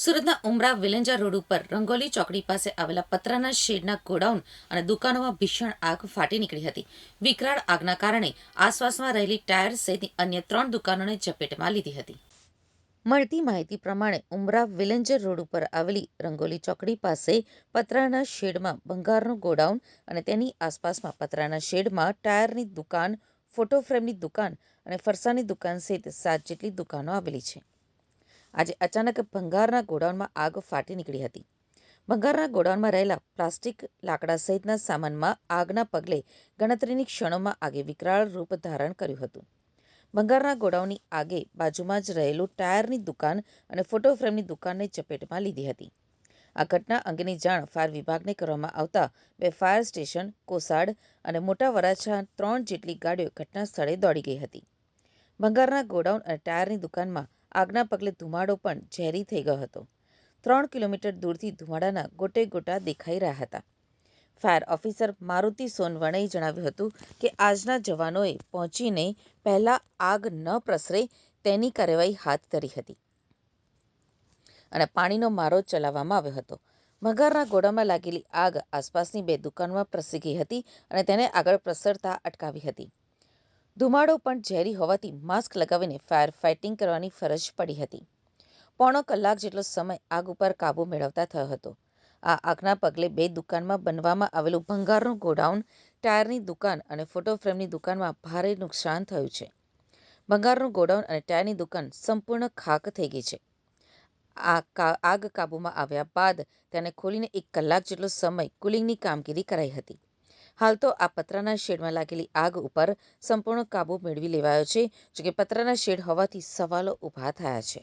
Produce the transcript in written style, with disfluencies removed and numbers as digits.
સુરતના ઉમરા વિલેન્જા રોડ ઉપર રંગોલી ચોકડી પાસે આવેલા પતરાના શેડના ગોડાઉન અને દુકાનોમાં ભીષણ આગ ફાટી નીકળી હતી. વિકરાળ આગના કારણે આસપાસમાં રહેલી ટાયર સહિતની અન્ય 3 દુકાનોને ઝપેટમાં લીધી હતી. મળતી માહિતી પ્રમાણે ઉમરા વિલેન્જર રોડ ઉપર આવેલી રંગોલી ચોકડી પાસે પતરાના શેડમાં ભંગારનું ગોડાઉન અને તેની આસપાસમાં પતરાના શેડમાં ટાયરની દુકાન, ફોટો ફ્રેમની દુકાન અને ફરસાની દુકાન સહિત 7 જેટલી દુકાનો આવેલી છે. આજે અચાનક ભંગારના ગોડાઉનમાં આગ ફાટી નીકળી હતી. ભંગારના ગોડાઉનમાં રહેલા પ્લાસ્ટિક, લાકડા સહિતના સામાનમાં આગના પગલે ગણતરીની ક્ષણોમાં આગે વિકરાળ રૂપ ધારણ કર્યું હતું. ભંગારના ગોડાઉનની આગે બાજુમાં જ રહેલું ટાયરની દુકાન અને ફોટો ફ્રેમની દુકાનને ઝપેટમાં લીધી હતી. આ ઘટના અંગેની જાણ ફાયર વિભાગને કરવામાં આવતા 2 ફાયર સ્ટેશન, કોસાડ અને મોટા વરાછા 3 જેટલી ગાડીઓ ઘટના સ્થળે દોડી ગઈ હતી. ભંગારના ગોડાઉન અને ટાયરની દુકાનમાં આગના પગલે ધુમાડો પણ ઝેરી થઈ ગયો હતો. 3 કિલોમીટર દૂરથી ધુમાડાના ગોટે ગોટા દેખાઈ રહ્યા હતા. ફાયર ઓફિસર મારુતિ સોનવણેએ જણાવ્યું હતું કે આજના જવાનોએ પહોંચીને પહેલા આગ ન પ્રસરે તેની કાર્યવાહી હાથ ધરી હતી અને પાણીનો મારો ચલાવવામાં આવ્યો હતો. ભંગારના ગોડાઉનમાં લાગેલી આગ આસપાસની 2 દુકાનોમાં પ્રસરી ગઈ હતી અને તેને આગળ પ્રસરતા અટકાવી હતી. ધુમાડો પણ ઝેરી હોવાથી માસ્ક લગાવીને ફાયર ફાઇટિંગ કરવાની ફરજ પડી હતી. પોણો કલાક જેટલો સમય આગ ઉપર કાબૂ મેળવતા થયો હતો. આ આગના પગલે 2 દુકાનમાં બનવામાં આવેલું ભંગારનું ગોડાઉન, ટાયરની દુકાન અને ફોટો ફ્રેમની દુકાનમાં ભારે નુકસાન થયું છે. ભંગારનું ગોડાઉન અને ટાયરની દુકાન સંપૂર્ણ ખાક થઈ ગઈ છે. આગ કાબૂમાં આવ્યા બાદ તેને ખોલીને 1 કલાક જેટલો સમય કુલિંગની કામગીરી કરાઈ હતી. હાલ તો આ પતરાના શેડમાં લાગેલી આગ ઉપર સંપૂર્ણ કાબૂ મેળવી લેવાયો છે. જોકે પતરાના શેડ હોવાથી સવાલો ઊભા થયા છે.